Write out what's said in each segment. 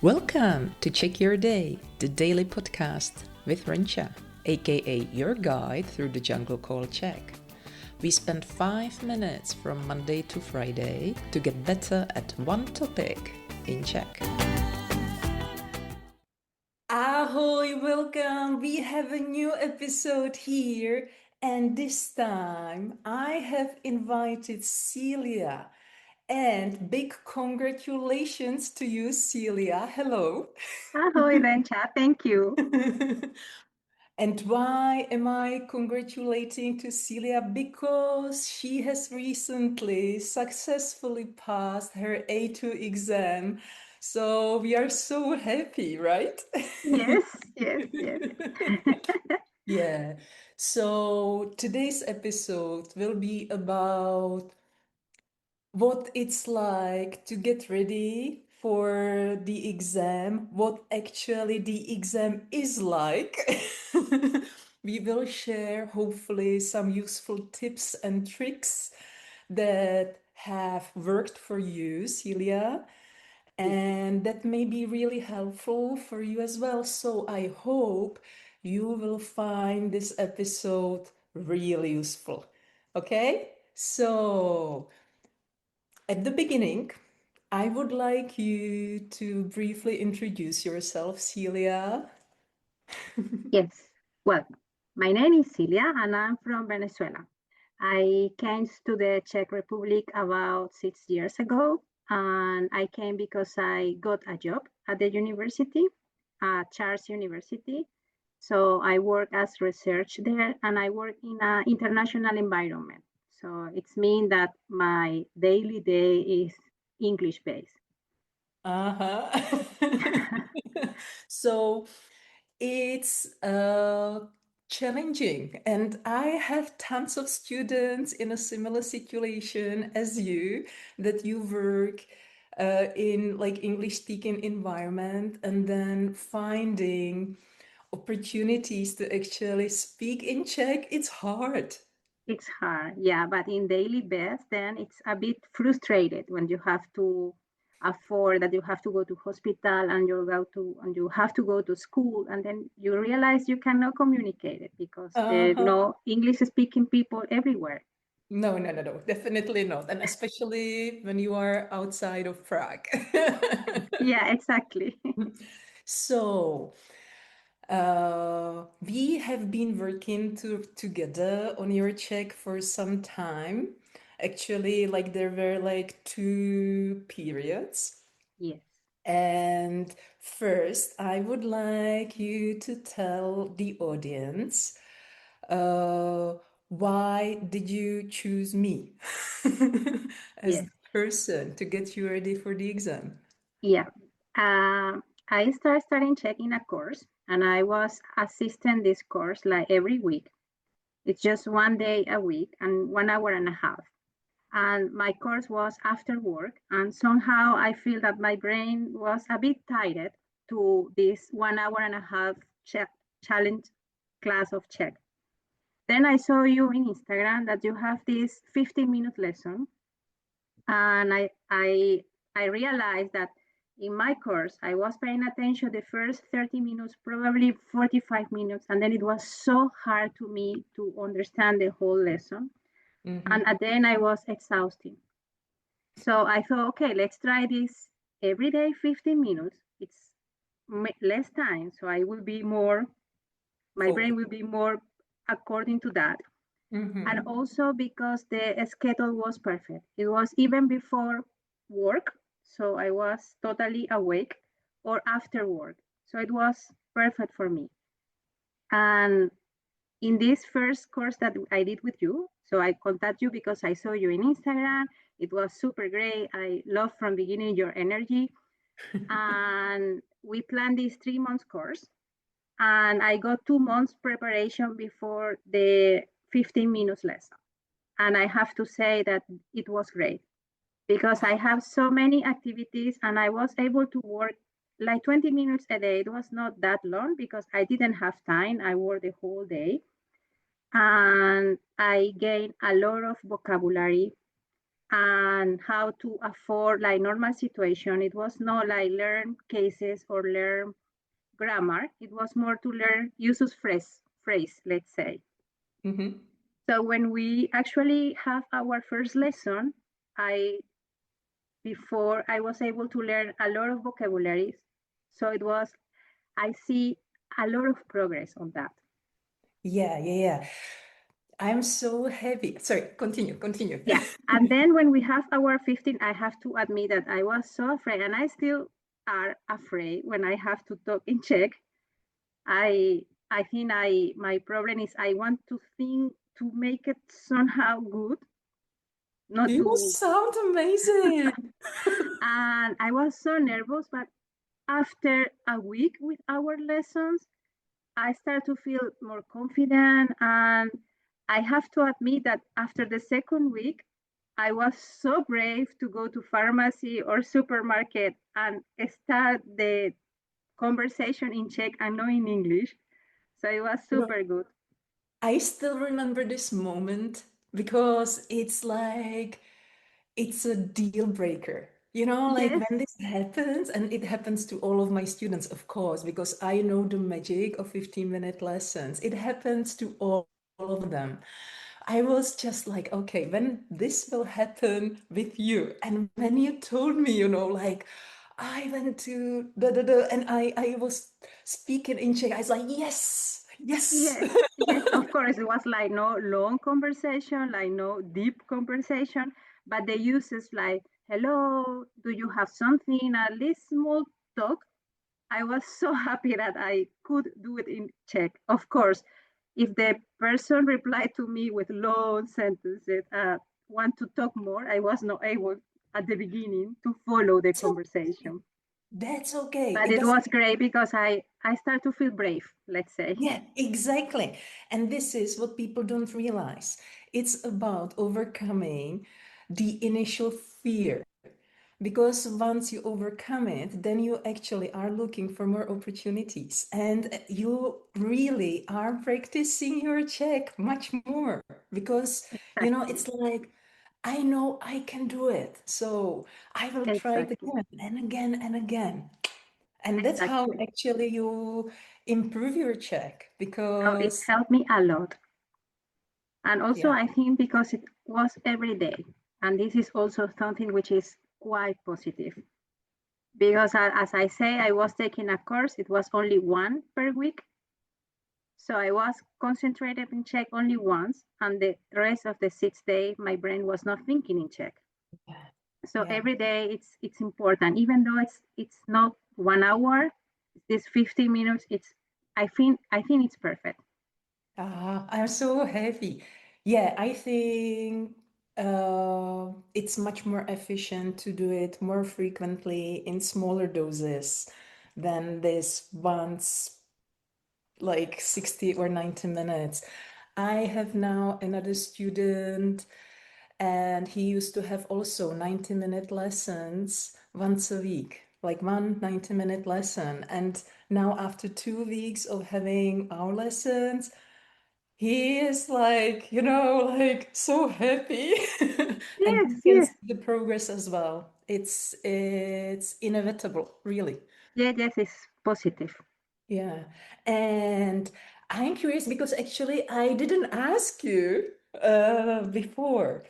Welcome to Check Your Day, the daily podcast with Rencha, aka your guide through the jungle called Czech. We spend 5 minutes from Monday to Friday to get better at one topic in Czech. Ahoy, welcome! We have a new episode here, and this time I have invited Cilia. And big congratulations to you, Cilia. Hello. Ahoy, Rencha. Thank you. And why am I congratulating to Cilia? Because she has recently successfully passed her A2 exam. So we are so happy, right? Yes. Yeah. So today's episode will be about what it's like to get ready for the exam, what actually the exam is like. We will share, hopefully, some useful tips and tricks that have worked for you, Celia, and that may be really helpful for you as well. So I hope you will find this episode really useful. Okay? So, at the beginning, I would like you to briefly introduce yourself, Celia. Yes. Well, my name is Cilia and I'm from Venezuela. I came to the Czech Republic about 6 years ago, and I came because I got a job at the university, at Charles University. So I work as research there, and I work in an international environment. So it's mean that my daily day is English based. Uh-huh. So it's challenging, and I have tons of students in a similar situation as you, that you work in like English speaking environment and then finding opportunities to actually speak in Czech. It's hard. It's hard, yeah, but in daily best, then it's a bit frustrated when you have to afford that you have to go to hospital and you have to go to school, and then you realize you cannot communicate it because there are Uh-huh. no English speaking people everywhere. No, definitely not. And especially when you are outside of Prague. Yeah, exactly. So, we have been working together on your Czech for some time. Actually, like there were like two periods. Yes. And first, I would like you to tell the audience uh, why did you choose me as Yes. the person to get you ready for the exam? Yeah. I started studying Czech in a course, and I was assisting this course like every week. It's just 1 day a week and 1 hour and a half. And my course was after work, and somehow I feel that my brain was a bit tired to this 1 hour and a half challenge class of Czech. Then I saw you in Instagram that you have this 15-minute lesson, and I realized that in my course I was paying attention the first 30 minutes, probably 45 minutes, and then it was so hard to me to understand the whole lesson, Mm-hmm. and at the end I was exhausted. So I thought, okay, let's try this every day, 15 minutes. It's less time, so I will be more, my brain Focus. will be more according to that. And Mm-hmm. also because the schedule was perfect. It was even before work, so I was totally awake, or after work. So it was perfect for me. And in this first course that I did with you, so I contact you because I saw you in Instagram. It was super great. I love from beginning your energy. And we planned this 3 months course. And I got 2 months preparation before the 15 minutes lesson. And I have to say that it was great because I have so many activities and I was able to work like 20 minutes a day. It was not that long because I didn't have time. I worked the whole day, and I gained a lot of vocabulary. and how to afford like normal situation. It was not like learn cases or learn grammar. It was more to learn uses phrase, let's say. Mm-hmm. So when we actually have our first lesson, I before I was able to learn a lot of vocabularies. So it was I see a lot of progress on that. Yeah, yeah, yeah. I'm so happy. Sorry, continue, continue. Yeah. And then when we have our 15, I have to admit that I was so afraid, and I still are afraid when I have to talk in Czech. I think my problem is I want to think to make it somehow good, not You to. sound amazing. And I was so nervous, but after a week with our lessons, I start to feel more confident. And I have to admit that after the second week, I was so brave to go to pharmacy or supermarket and start the conversation in Czech and not in English. So it was Well, super good. I still remember this moment because it's a deal breaker. Like Yes, when this happens, and it happens to all of my students, of course, because I know the magic of 15-minute lessons. It happens to all of them. I was just like, okay, when this will happen with you, and when you told me, like I went to and I was speaking in Czech, I was like, yes, yes. yes, yes. Of course, it was like no long conversation, like no deep conversation, but the uses like, hello, do you have something? At least small talk. I was so happy that I could do it in Czech. Of course, if the person replied to me with long sentences, want to talk more, I was not able at the beginning to follow the It's okay. conversation. That's okay. But It it doesn't. was great because I start to feel brave, let's say. Yeah, exactly. And this is what people don't realize. It's about overcoming the initial fear. Because once you overcome it, then you actually are looking for more opportunities and you really are practicing your Czech much more because, Exactly. it's like, I know I can do it. So I will try it Exactly. again and again and again. And that's how Exactly. actually you improve your Czech So it because, helped me a lot. And also, yeah. I think because it was every day. And this is also something which is quite positive. Because as I say, I was taking a course, it was only one per week. So I was concentrated in Czech only once, and the rest of the 6 day, my brain was not thinking in Czech. Yeah. So Yeah. every day it's important, even though it's not 1 hour, this 50 minutes. I think it's perfect. Ah, I'm so happy. Yeah, I think it's much more efficient to do it more frequently in smaller doses than this once, like 60 or 90 minutes. I have now another student, and he used to have also 90-minute lessons once a week, like one 90-minute lesson. And now, after 2 weeks of having our lessons, he is like, like so happy. And Yes, you can yes, see the progress as well. It's inevitable, really. yes, yes. It's positive. Yeah. And I'm curious because actually I didn't ask you before.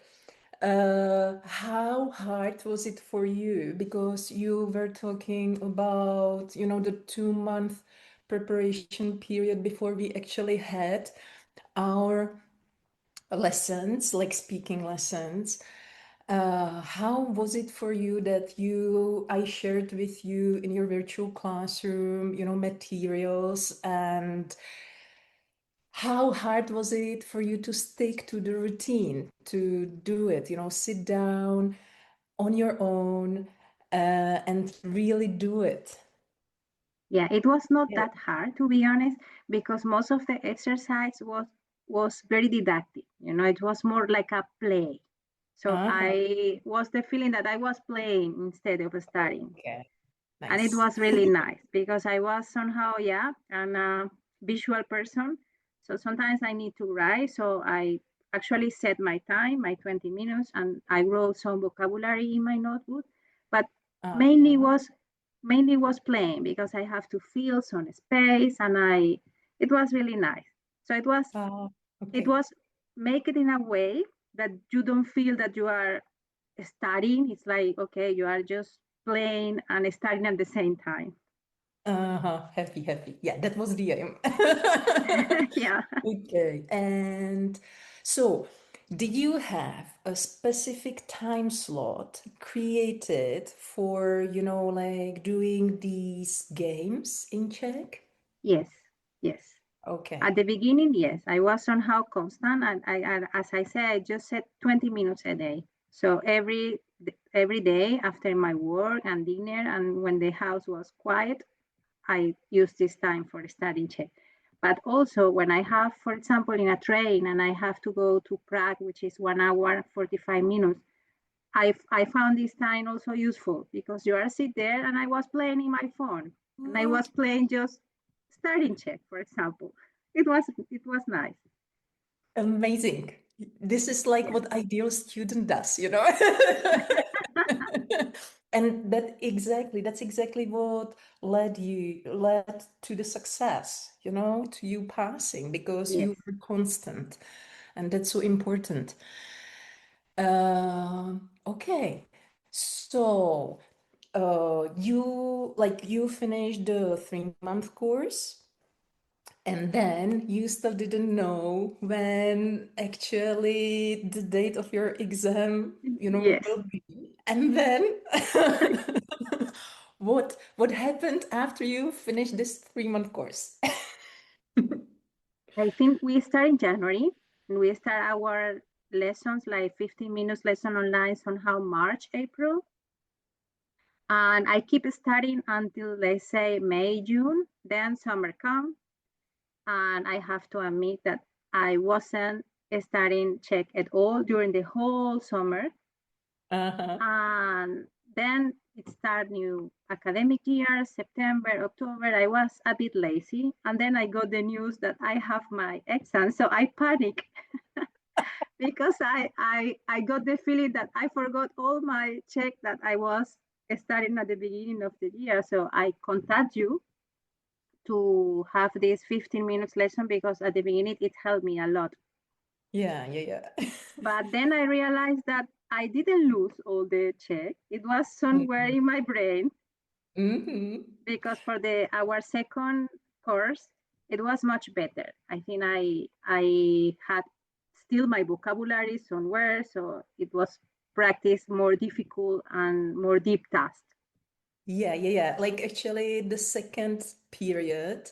How hard was it for you? Because you were talking about, the 2-month preparation period before we actually had our lessons, like speaking lessons. How was it for you that I shared with you in your virtual classroom, materials, and how hard was it for you to stick to the routine, to do it, sit down on your own, and really do it? Yeah, it was not Yeah. that hard to be honest, because most of the exercise was very didactic. It was more like a play. So Uh-huh. I was the feeling that I was playing instead of studying. Okay. And it Nice. was really nice because I was somehow, yeah, an visual person. So sometimes I need to write. So actually set my time, my 20 minutes, and I wrote some vocabulary in my notebook. But mainly Uh-huh. was mainly was playing because I have to fill some space, and it was really nice. So Uh, it okay. was make it in a way that you don't feel that you are studying. It's like, okay, you are just playing and studying at the same time. Uh-huh. Happy, happy. Yeah, that was the aim. Yeah. Okay. And so, did you have a specific time slot created for, like doing these games in Czech? Yes, yes. At Okay. the beginning, yes, I was somehow constant, and as I said, I just set 20 minutes a day. So every day after my work and dinner, and when the house was quiet, I used this time for studying Czech. But also when I have, for example, in a train and I have to go to Prague, which is 1 hour 45 minutes, I found this time also useful because you are sit there and I was playing in my phone and I was playing just starting check, for example. It was nice. Amazing. This is like Yeah. what ideal student does, you know? And that's exactly what led to the success, to you passing because Yes. you were constant. And that's so important. Okay. So, you finished the 3-month course. And then you still didn't know when actually the date of your exam, Yes. will be. And then what happened after you finished this 3-month course? I think we start in January and we start our lessons like 15 minutes lesson online somehow March, April. And I keep studying until let's say May, June. Then summer come, and I have to admit that I wasn't studying Czech at all during the whole summer. Uh-huh. And then it started new academic year, September, October. I was a bit lazy, and then I got the news that I have my exam, so I panicked because I got the feeling that I forgot all my Czech that I was studying at the beginning of the year. So I contact you to have this 15 minutes lesson because at the beginning it helped me a lot. Yeah, yeah, yeah. But then I realized that I didn't lose all the Czech. It was somewhere Mhm. in my brain Mhm. because for the our second course it was much better. I think I had still my vocabulary somewhere, so it was practice more difficult and more deep task. Yeah, yeah, yeah. Like actually the second period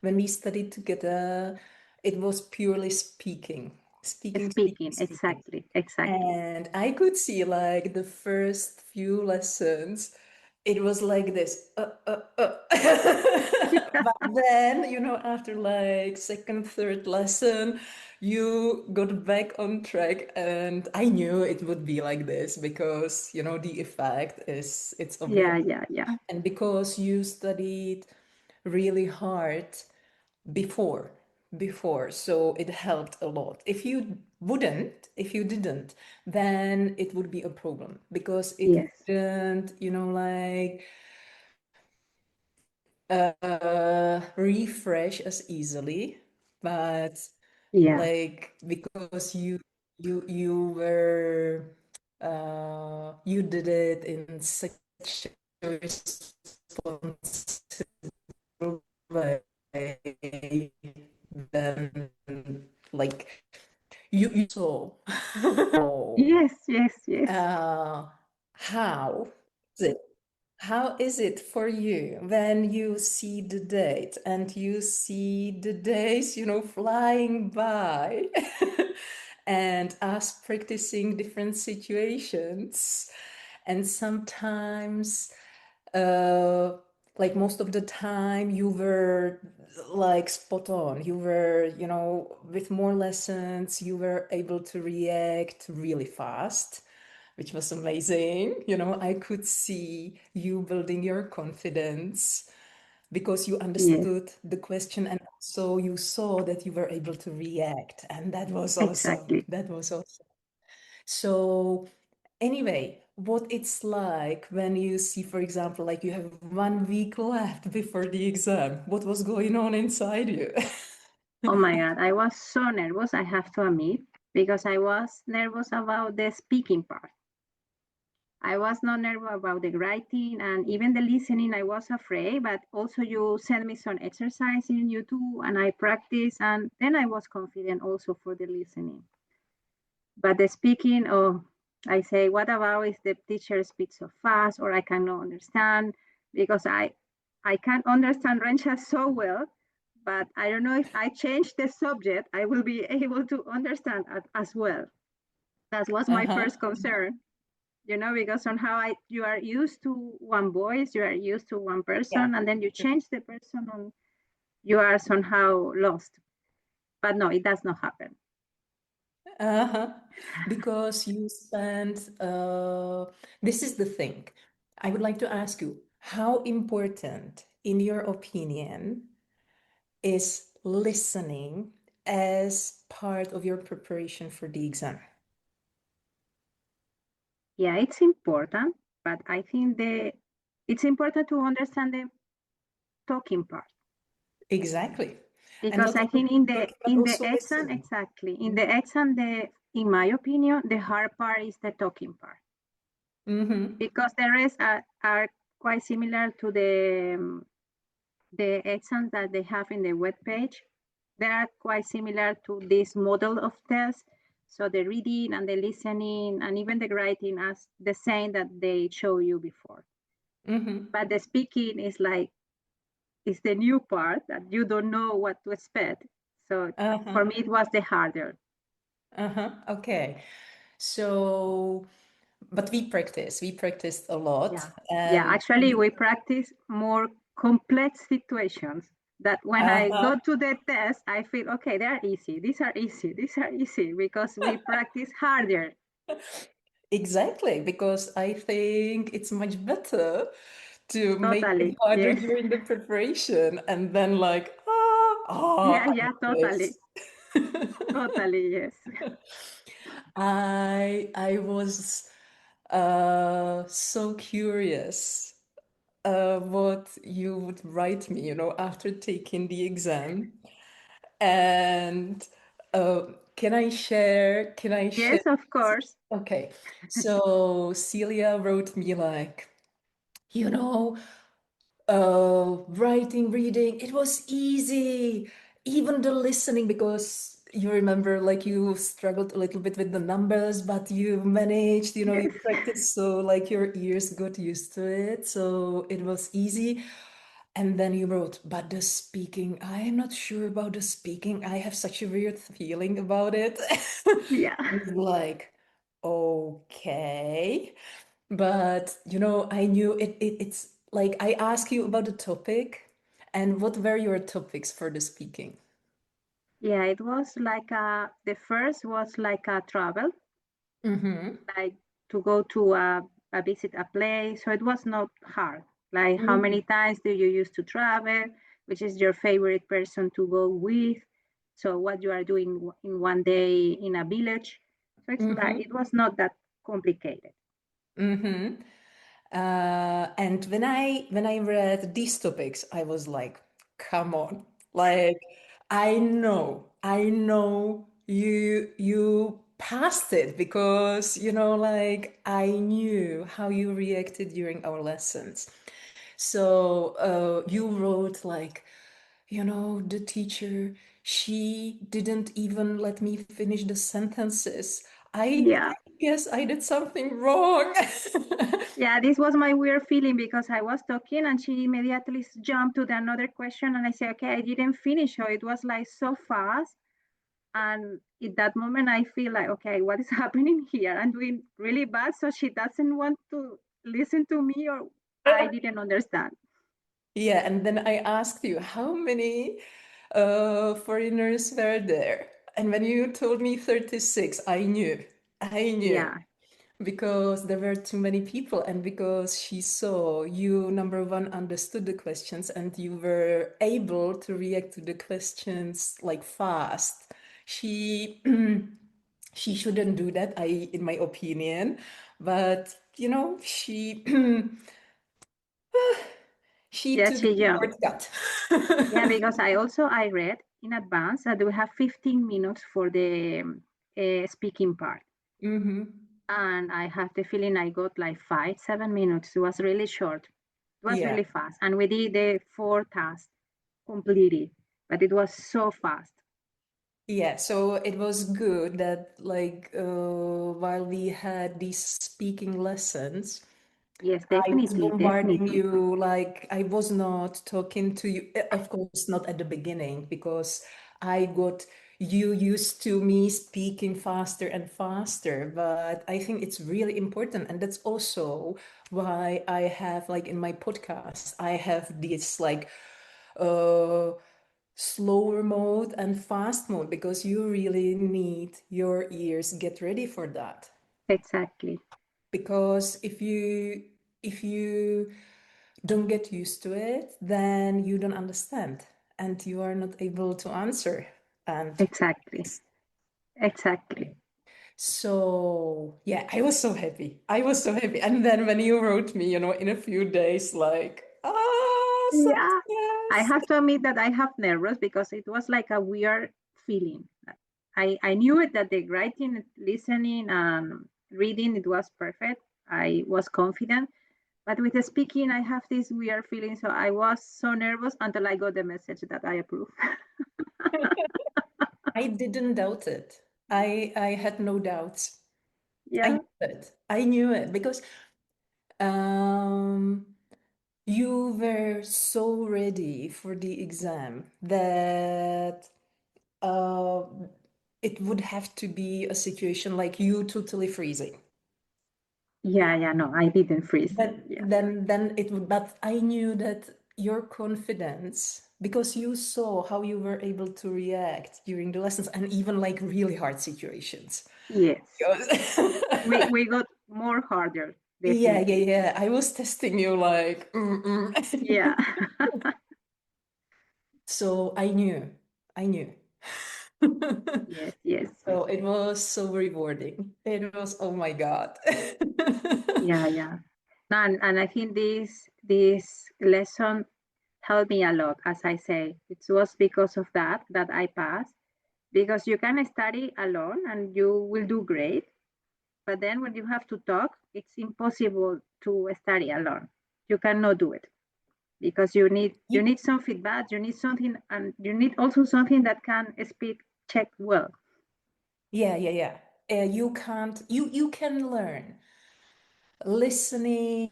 when we studied together, it was purely speaking, speaking, speaking, Speaking, speaking. exactly, exactly. And I could see like the first few lessons, it was like this. But then, after like second, third lesson, you got back on track, and I knew it would be like this because, the effect it's obvious. Yeah, yeah, yeah. And because you studied really hard before so it helped a lot. If you didn't, then it would be a problem because it Yes. wouldn't refresh as easily. But Yeah. like because you were you did it in such a responsible way, then like you saw Yes, yes, yes. uh how is it how is it for you when you see the date and you see the days, flying by and us practicing different situations and sometimes uh like most of the time you were like spot on. You were, with more lessons, you were able to react really fast, which was amazing. I could see you building your confidence because you Yes, understood the question and also you saw that you were able to react. And that was awesome. exactly. That was awesome. So, anyway, what it's like when you see, for example, like you have 1 week left before the exam, what was going on inside you? Oh my God, I was so nervous, I have to admit, because I was nervous about the speaking part. I was not nervous about the writing and even the listening. I was afraid, but also you sent me some exercise in YouTube and I practiced, and then I was confident also for the listening. But the speaking, oh, I say, what about if the teacher speaks so fast or I cannot understand? Because I can't understand Rencha so well, but I don't know if I change the subject, I will be able to understand as well. That was my Uh-huh. first concern, because somehow you are used to one voice, you are used to one Yeah. person, and then you change the person and you are somehow lost. But no, it does not happen. Uh-huh. Because you spend, this is the thing. I would like to ask you, how important, in your opinion, is listening as part of your preparation for the exam? Yeah, it's important, but I think it's important to understand the talking part, Exactly. And because not I only think in the talking, but in the also exam, listening. exactly, in the exam, in my opinion, the hard part is the talking part, Mm-hmm. because the rest are quite similar to the exams that they have in the web page. They are quite similar to this model of test. So the reading and the listening and even the writing as the same that they show you before. Mm-hmm. But the speaking is like is the new part that you don't know what to expect. So Uh-huh. for me it was the harder. Uh-huh. Okay. So, but we practice. We practiced a lot. Yeah. Yeah, And actually we practice more complex situations that when I uh-huh. go to the test, I feel okay, they are easy. These are easy. These are easy because we practice harder. Exactly, because I think it's much better to make it Totally. harder Yes. during the preparation and then like, Yeah, I yeah, know totally. this. Totally, yes. I was so curious what you would write me, after taking the exam. And can I share? Can I share? Yes, of course. Okay, so Celia wrote me like, you know, writing, reading, it was easy. Even the listening, because you remember, like you struggled a little bit with the numbers, but you managed, you Yes. practiced, so like your ears got used to it. So it was easy. And then you wrote, but the speaking, I am not sure about the speaking. I have such a weird feeling about it. Yeah. It's like, okay. But I knew it's like I asked you about the topic and what were your topics for the speaking? Yeah, it was like the first was like a travel, Mm-hmm. like to go to a visit a place. So it was not hard. Like how Mm-hmm. many times do you used to travel? Which is your favorite person to go with? So what you are doing in one day in a village. So it's like Mm-hmm. it was not that complicated. Mm-hmm. And when I read these topics, I was like, come on. Like, I know you passed it because, like I knew how you reacted during our lessons. So you wrote like, the teacher, she didn't even let me finish the sentences. I Yeah. guess I did something wrong. Yeah, this was my weird feeling because I was talking and she immediately jumped to the another question and I said, okay, I didn't finish. So it was like so fast. And in that moment, I feel like, okay, what is happening here? I'm doing really bad. So she doesn't want to listen to me or I didn't understand. Yeah, and then I asked you how many foreigners were there. And when you told me 36, I knew. I knew. Yeah. because there were too many people, and because she saw you, number one, understood the questions and you were able to react to the questions like fast. She she shouldn't do that, I in my opinion, but she she Yes, took she's the young. shortcut. Yeah, because I read in advance that we have 15 minutes for the speaking part. Hmm. And I have the feeling I got like 5, 7 minutes. It was really short. It was Yeah. really fast. And we did the 4 tasks completely, but it was so fast. Yeah, so it was good that like while we had these speaking lessons, Yes, I was definitely, bombarding definitely. you, like I was not talking to you, of course not at the beginning, because I got you used to me speaking faster and faster. But I think it's really important, and that's also why I have like in my podcast, I have this like uh slower mode and fast mode, because you really need your ears get ready for that. Exactly. Because if you don't get used to it, then you don't understand and you are not able to answer. And Exactly. Exactly. so yeah, I was so happy. I was so happy. And then when you wrote me, in a few days, like, Yeah. I success. have to admit that I have nervous because it was like a weird feeling. I knew it that the writing, listening, and reading it was perfect. I was confident, but with the speaking, I have this weird feeling. So I was so nervous until I got the message that I approve. I didn't doubt it. I had no doubts. I Yeah, knew it. I knew it because um you were so ready for the exam that uh, it would have to be a situation like you totally freezing. yeah, yeah. No, I didn't freeze. Then, Yeah, then, then it would. But I knew that your confidence, because you saw how you were able to react during the lessons and even like really hard situations. yes. Because- We got more harder, yeah, yeah, definitely. yeah. I was testing you like. Yeah. So I knew. Yes, yes. So it was so rewarding. It was, oh my God. Yeah, yeah. No, and I think this lesson helped me a lot. As I say, it was because of that I passed. Because you can study alone and you will do great, but then when you have to talk, it's impossible to study alone. You cannot do it because you You, need some feedback. You need something, and you need also something that can speak Czech well. yeah, yeah, yeah. You can't, you can learn listening,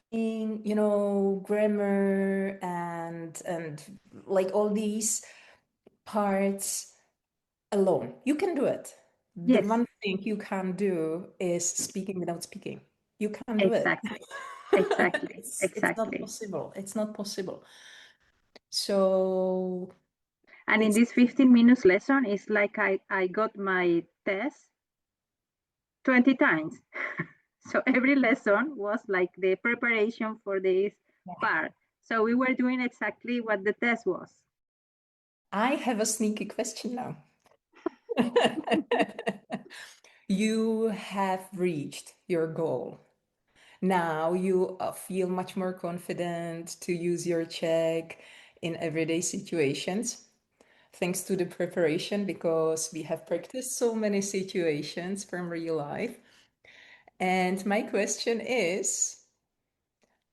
grammar and like all these parts alone. You can do it. The Yes, one thing you can't do is speaking without speaking. You can't do it. exactly, exactly, It's not exactly. possible. It's not possible. So And in it's this 15 minutes lesson, it's like I got my test 20 times. So every lesson was like the preparation for this part. So we were doing exactly what the test was. I have a sneaky question now. You have reached your goal. Now you feel much more confident to use your check in everyday situations, thanks to the preparation, because we have practiced so many situations from real life. And my question is,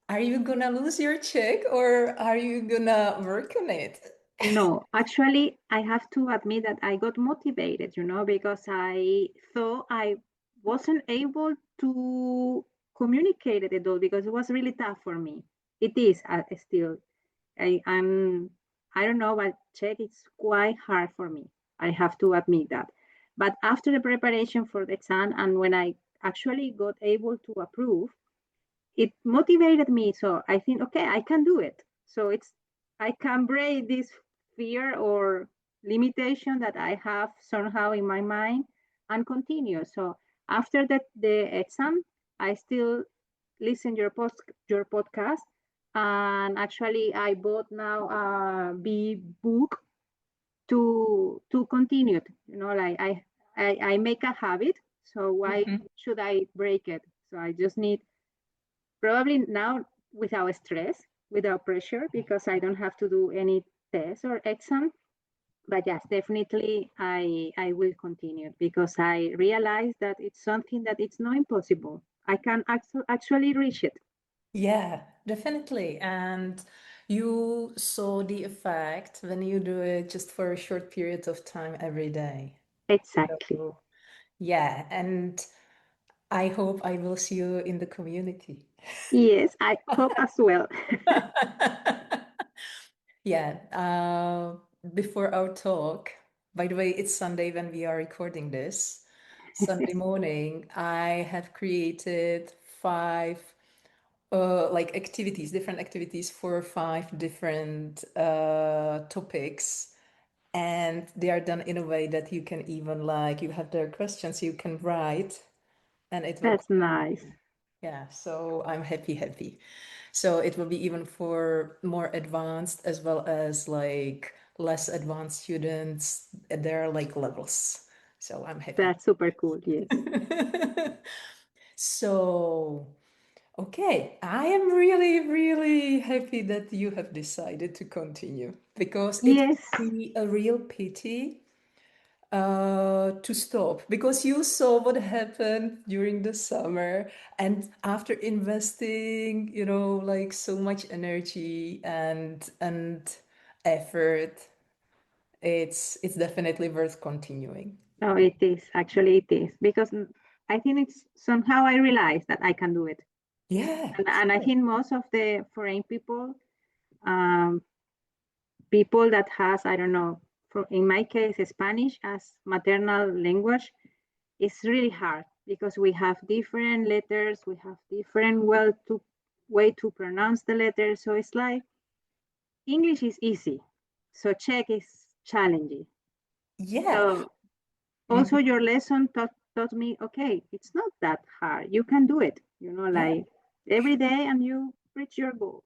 are you gonna lose your check or are you gonna work on it? No, actually, I have to admit that I got motivated, because I thought I wasn't able to communicate it at all because it was really tough for me. It is still. I'm I don't know, but Czech it's quite hard for me. I have to admit that. But after the preparation for the exam and when I actually got able to approve, it motivated me. So I think, okay, I can do it. So I can break this fear or limitation that I have somehow in my mind and continue. So after the exam, I still listen your podcast, and actually I bought now a B book to continue. Like I make a habit, so why Mhm. should I break it? So I just need probably now without stress, without pressure, because I don't have to do any test or exam. But yes, definitely I will continue because I realize that it's something that it's not impossible. I can actually reach it. Yeah, definitely. And you saw the effect when you do it just for a short period of time every day. Exactly. So, yeah, and I hope I will see you in the community. Yes, I hope as well. Yeah, before our talk, by the way, it's Sunday when we are recording this. Sunday morning, I have created five like activities, different activities for five different topics. And they are done in a way that you can even like, you have their questions you can write and it will, That's nice. yeah, so I'm happy. So it will be even for more advanced as well as like less advanced students. There are like levels. So I'm happy. That's super cool. Yes. So, okay, I am really happy that you have decided to continue because it Yes. would be a real pity to stop because you saw what happened during the summer and after investing, like so much energy and effort, it's definitely worth continuing. No, it is. Actually, it is. Because I think it's somehow I realized that I can do it. Yeah, And I sure. think most of the foreign um, people that has, I don't know, in my case, Spanish as maternal language, it's really hard because we have different letters, we have different way to pronounce the letters. So it's like English is easy, so Czech is challenging. Yeah. So also Mhm. your lesson taught me, okay, it's not that hard. You can do it, Yeah. like every day and you reach your goal.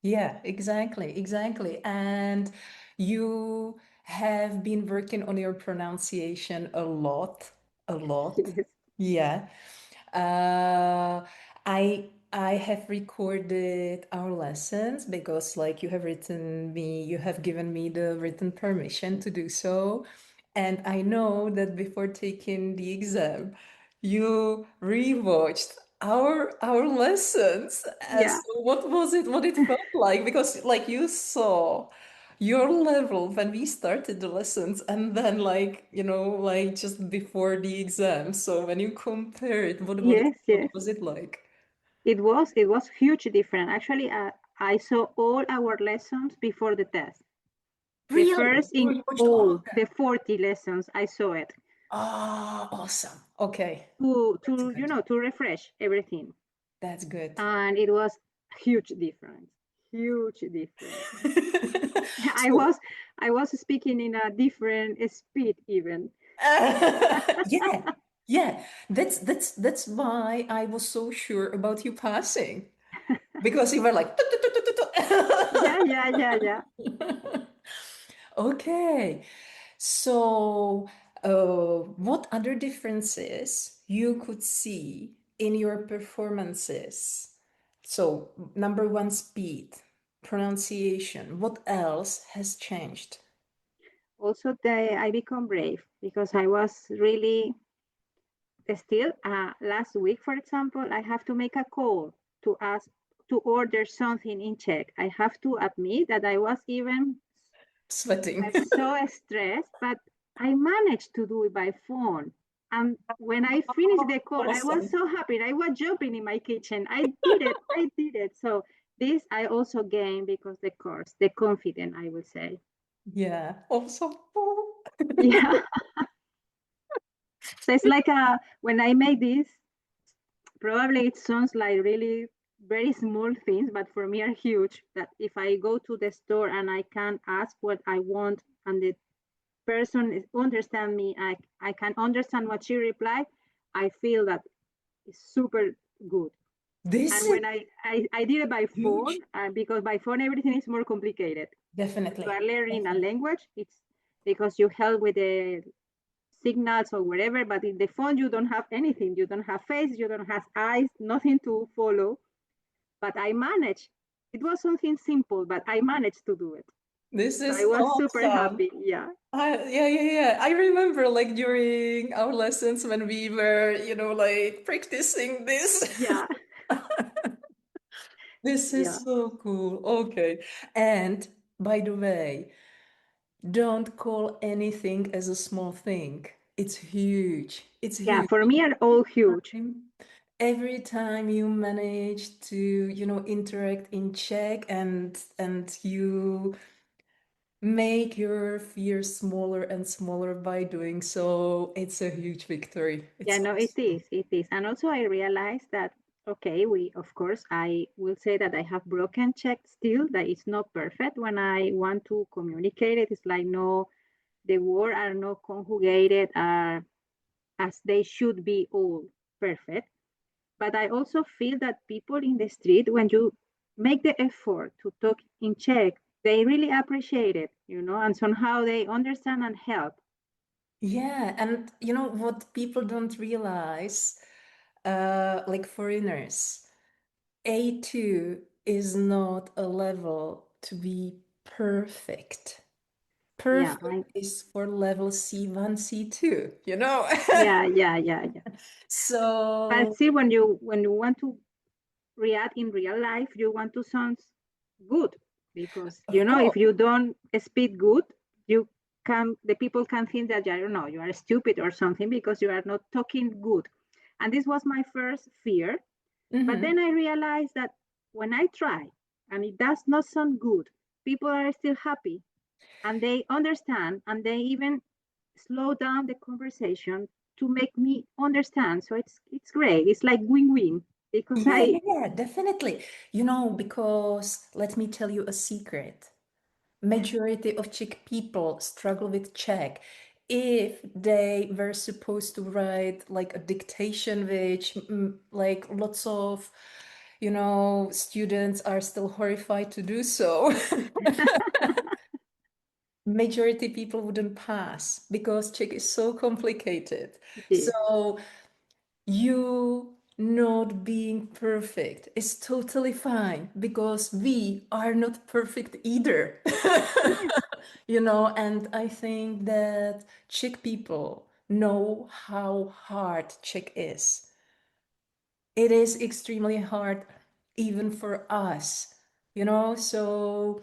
Yeah, exactly. And you have been working on your pronunciation a lot. Yes. Yeah. Uh, I have recorded our lessons because like you have given me the written permission to do so. And I know that before taking the exam, you rewatched our lessons. Yeah. So what was it, what it felt like? Because like you saw your level when we started the lessons and then like like just before the exam, so when you compare it, Yes, what yes. was it like? It was huge different. Actually, I saw all our lessons before the test. The Really, first in you watched all of all them? the 40 lessons, I saw it Ah, awesome. Okay, that's good. to refresh everything, That's good. and it was huge difference. Huge difference. I So was I was speaking in a different speed even. yeah, yeah, that's why I was so sure about you passing because you were like Yeah, yeah, yeah, yeah. okay. So, what other differences you could see in your performances? So, number one, speed, pronunciation. What else has changed? Also, I become brave because I was really still last week, for example, I have to make a call to ask to order something in Czech. I have to admit that I was even Sweating. so stressed, but I managed to do it by phone. And when I finished the call, I was Awesome. so happy. I was jumping in my kitchen. I did it. I did it. So this I also gained because the course, the confidence, I will say. Yeah, awesome. Yeah. So it's like when I make this, probably it sounds like really very small things, but for me are huge. That if I go to the store and I can ask what I want and the person understand me, I can understand what she replied, I feel that it's super good. This And is when I did it by phone, huge. because by phone everything is more complicated. When you are Definitely. learning a Definitely. language, it's because you help with the signals or whatever, but in the phone you don't have anything. You don't have face, you don't have eyes, nothing to follow. But I managed. It was something simple, but I managed to do it. This So I is was super awesome. happy. Yeah. Yeah, yeah, yeah. I remember like during our lessons when we were, like practicing this. Yeah. This Yeah. is so cool. Okay. And by the way, don't call anything as a small thing. It's huge. It's Yeah. huge. For me are all huge. Time- Every time you manage to, interact in Czech and you make your fears smaller and smaller by doing so, it's a huge victory. Yeah, It's no, it awesome. is. It is. And also I realized that, okay, of course, I will say that I have broken check still, that it's not perfect when I want to communicate it. It's like, no, the words are not conjugated as they should be all perfect. But I also feel that people in the street, when you make the effort to talk in Czech, they really appreciate it, and somehow they understand and help. Yeah, and you know what people don't realize, like foreigners, A2 is not a level to be perfect. Yeah, Perfect is for level C1, C2. yeah, yeah, yeah, yeah. But So, see, when you want to react in real life, you want to sound good because of if course. you don't speak good, you the people can think that I don't know you are stupid or something because you are not talking good. And this was my first fear. But Hmm. then I realized that when I try and it does not sound good, people are still happy and they understand and they even slow down the conversation to make me understand. So it's great. It's like win-win because Yeah, yeah, I yeah, definitely. Because let me tell you a secret. Majority of Czech people struggle with Czech. If they were supposed to write like a dictation, which like lots of, students are still horrified to do so, majority people wouldn't pass because Czech is so complicated. it is. So you not being perfect is totally fine because we are not perfect either. Yes, And I think that Czech people know how hard Czech is. It is extremely hard even for us, so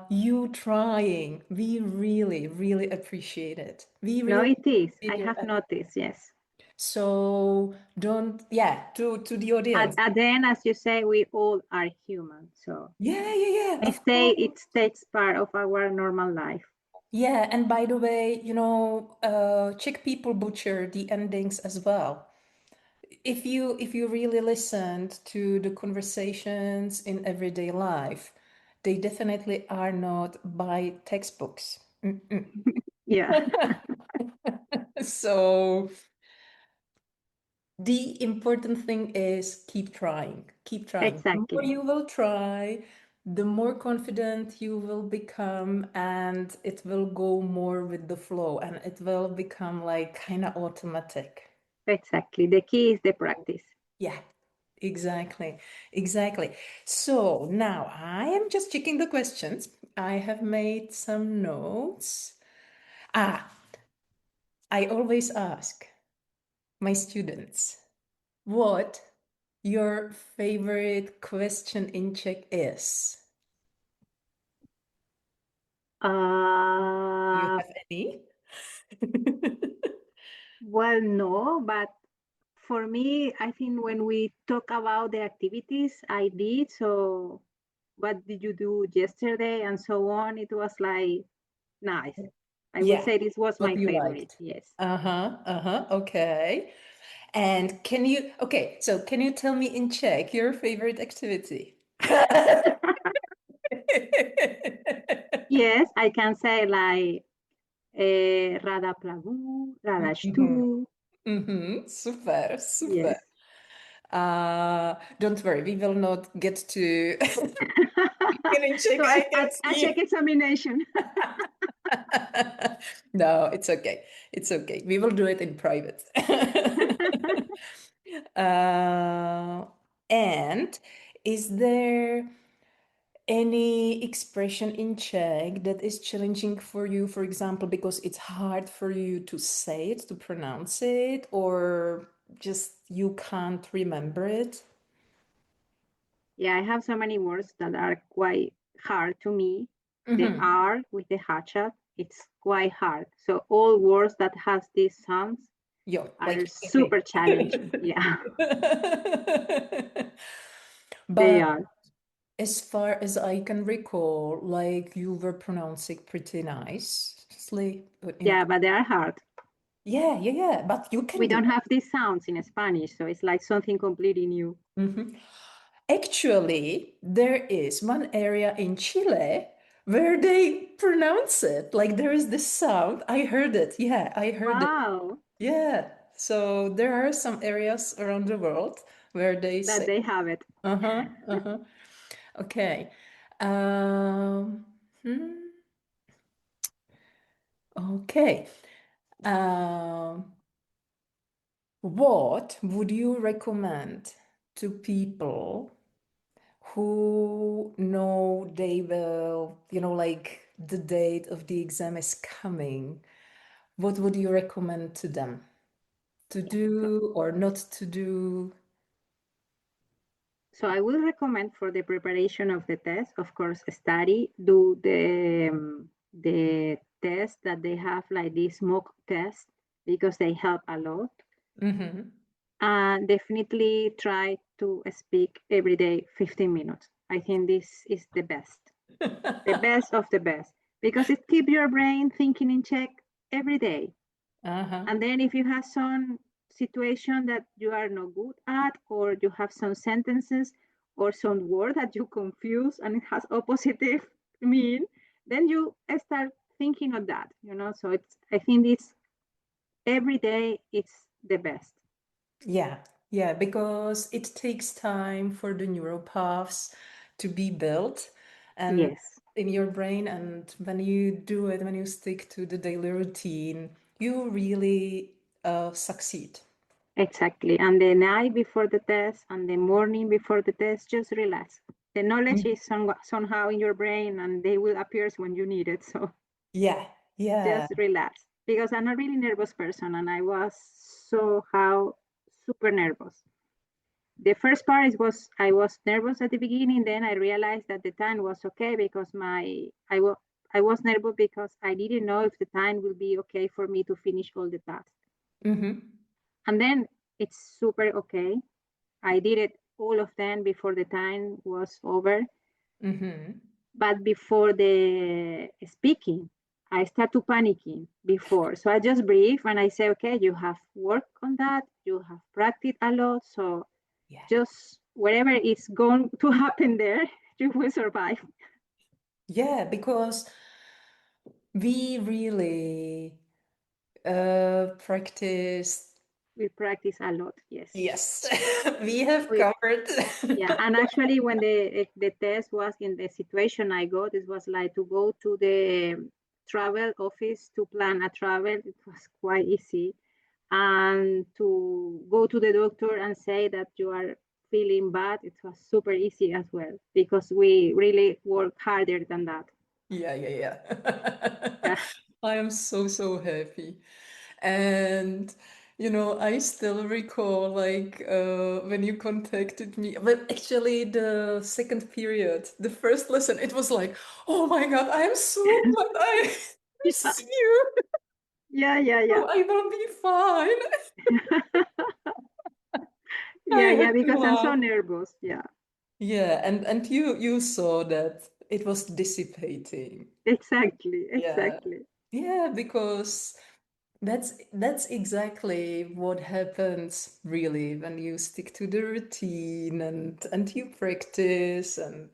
you trying, we really, really appreciate it. We no, really it is. I appreciate your have noticed. Yes. so don't, yeah, to the audience. At the end, as you say, we all are human. So Yeah, yeah, yeah, of it course. takes part of our normal life. Yeah, and by the way, Czech people butcher the endings as well. If you really listened to the conversations in everyday life, they definitely are not by textbooks. Mm-mm. Yeah, So the important thing is keep trying, keep trying. The more exactly. you will try, the more confident you will become, and it will go more with the flow and it will become like kind of automatic. Exactly. The key is the practice. Yeah, exactly. Exactly. So now I am just checking the questions. I have made some notes. Ah, I always ask my students what your favorite question in Czech is. Do you Uh, have any? well, no, but for me, I think when we talk about the activities I did, so what did you do yesterday and so on, it was like nice. I will Yeah, say this was what my you favorite. liked. Yes. Uh-huh, uh-huh, okay. And can you tell me in Czech your favorite activity? Yes, I can say like Rada plavu, Rada Mhm, štu. mhm, super, super. Yes. Don't worry, we will not get to in Czech, So I can a Czech see. examination. No, it's okay. It's okay. We will do it in private. Uh, and is there any expression in Czech that is challenging for you, for example, because it's hard for you to say it, to pronounce it, or just you can't remember it? Yeah, I have so many words that are quite hard to me. The Mm-hmm. R with the hatchet, it's quite hard. So all words that has these sounds Yeah, are like everything. super challenging. Yeah, they But are. as far as I can recall, like you were pronouncing pretty nicely. Yeah, but they are hard. Yeah, yeah, yeah. But you We can do don't have these sounds in Spanish, so it's like something completely new. it. Actually, there is one area in Chile where they pronounce it. Like there is this sound. I heard it. Yeah, I heard it. Wow, Yeah. So there are some areas around the world where they that say, they have it. uh-huh, uh-huh. Okay. Um, hmm, okay. Um, what would you recommend to people who know they will, like the date of the exam is coming? What would you recommend to them to So, do or not to do? so I will recommend for the preparation of the test, of course, study, do the test that they have, like this mock test, because they help a lot. Mm-hmm. And definitely try to speak every day 15 minutes. I think this is the best of the best, because it keeps your brain thinking in check every day. Uh-huh. And then if you have some situation that you are not good at, or you have some sentences or some word that you confuse and it has opposite mean, then you start thinking of that, So I think it's every day it's the best. Yeah, yeah, because it takes time for the neural paths to be built and Yes. in your brain. And when you do it, when you stick to the daily routine, you really succeed. Exactly. And the night before the test and the morning before the test, just relax. The knowledge Mm. is somehow in your brain and they will appear when you need it. So Yeah, yeah. just relax. Because I'm a really nervous person and I was so how super nervous. The first part is was I was nervous at the beginning, then I realized that the time was okay because I was nervous because I didn't know if the time will be okay for me to finish all the tasks. Mm-hmm. And then it's super okay. I did it all of them before the time was over. Mm-hmm. But before the speaking, I start to panicking before. So I just breathe and I say, okay, you have worked on that, you have practiced a lot. So Yeah. just whatever is going to happen there, you will survive. Yeah, because we really practiced. We practice a lot, yes. Yes, we have We, covered. yeah, and actually, when the test was in the situation I got, it was like to go to the travel office to plan a travel. It was quite easy, and to go to the doctor and say that you are feeling bad, it was super easy as well because we really work harder than that. Yeah, yeah, yeah. Yeah. I am so, so happy. And, I still recall like when you contacted me, but actually the second period, the first lesson, it was like, oh my God, I am so glad I miss you. Yeah, yeah, yeah. Oh, I will be fine. I Yeah, yeah, had to because I'm so laugh. nervous. Yeah, Yeah, and you saw that it was dissipating. exactly, Yeah. exactly. Yeah, because that's exactly what happens really when you stick to the routine and you practice and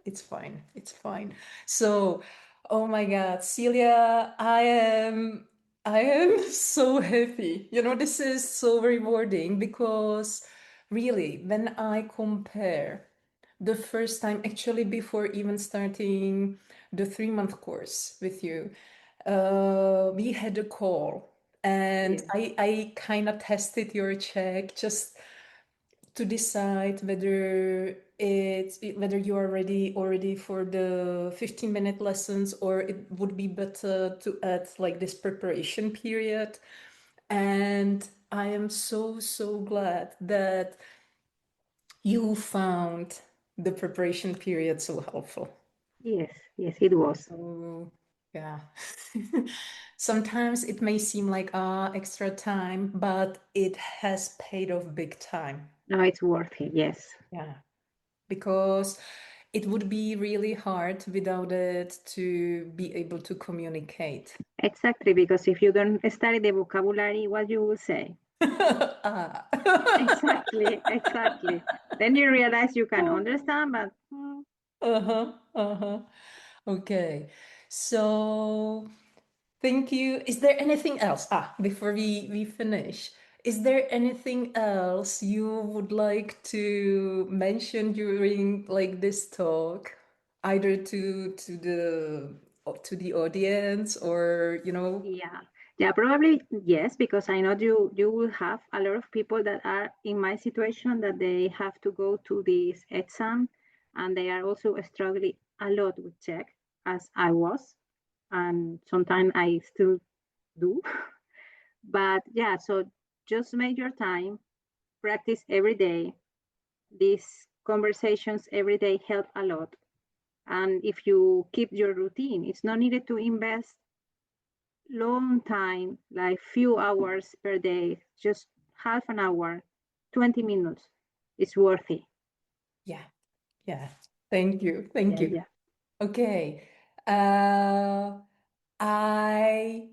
it's fine. It's fine. So, oh my God, Celia, I am so happy. This is so rewarding because really, when I compare the first time, actually before even starting the 3 month course with you, we had a call and Yes. I kind of tested your Czech just to decide whether you are ready already for the 15-minute lessons, or it would be better to add like this preparation period. And I am so, so glad that you found the preparation period so helpful. Yes, yes, it was. So, yeah. Sometimes it may seem like extra time, but it has paid off big time. No, it's worth it. Yes. Yeah. Because it would be really hard without it to be able to communicate. Exactly, because if you don't study the vocabulary, what you will say? Ah. Exactly, exactly. Then you realize you can understand, but Uh-huh, uh-huh. Okay. So thank you. Is there anything else? Before we finish, is there anything else you would like to mention during like this talk, either to the audience, or yeah, yeah, probably yes, because I know you will have a lot of people that are in my situation that they have to go to this exam, and they are also struggling a lot with Czech, as I was, and sometimes I still do. But yeah, so just make your time, practice every day. These conversations every day help a lot. And if you keep your routine, it's not needed to invest long time, like few hours per day, just half an hour, 20 minutes. It's worth it. yeah, yeah. Thank you. Thank Yeah, you. yeah. Okay. Uh, I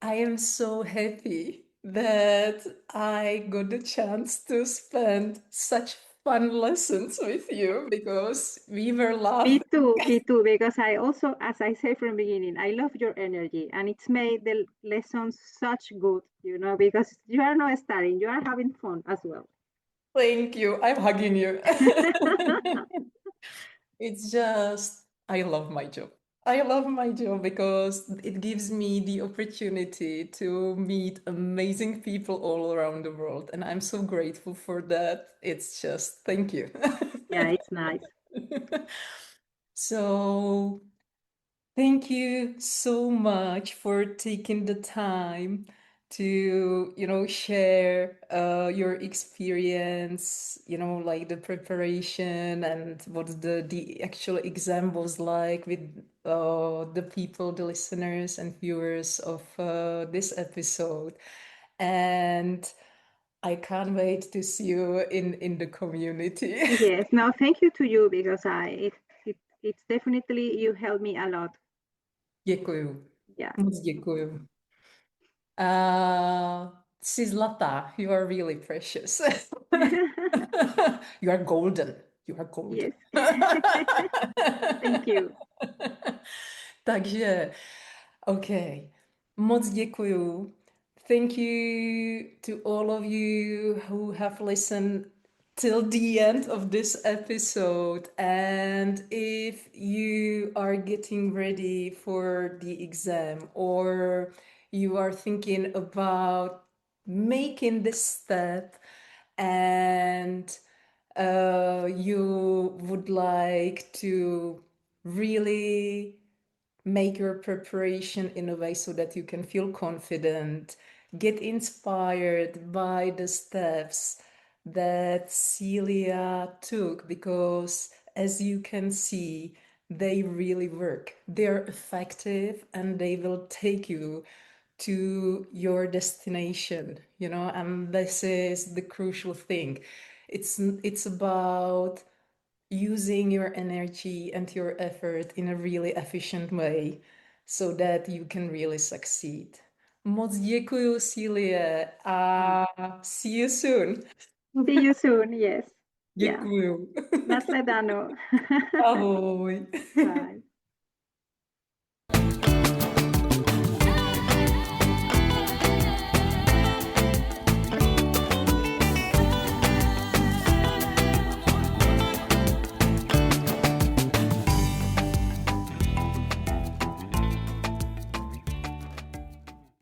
I am so happy that I got the chance to spend such fun lessons with you because we were laughing. Me too, because I also, as I said from the beginning, I love your energy and it's made the lessons such good, because you are not studying, you are having fun as well. Thank you. I'm hugging you. It's just, I love my job. I love my job because it gives me the opportunity to meet amazing people all around the world. And I'm so grateful for that. It's just, thank you. Yeah, it's nice. So, thank you so much for taking the time to, share your experience, like the preparation and what the actual exam was like with the people, the listeners and viewers of this episode. And I can't wait to see you in the community. Yes, no, thank you to you because it's definitely you helped me a lot. Děkuju. Yeah. Moc děkuju. Jsi zlatá. You are really precious. You are golden. You are golden. Yes. Thank you. Takže, OK. Moc děkuju. Thank you to all of you who have listened till the end of this episode. And if you are getting ready for the exam, or you are thinking about making this step, and you would like to really make your preparation in a way so that you can feel confident, get inspired by the steps that Celia took, because as you can see, they really work. They're effective and they will take you to your destination, and this is the crucial thing. It's about using your energy and your effort in a really efficient way so that you can really succeed. Moc děkuju, Cilia, a see you soon. See you soon. Yes. Yeah. Děkuju. Nasledano. Ahoj. Bye.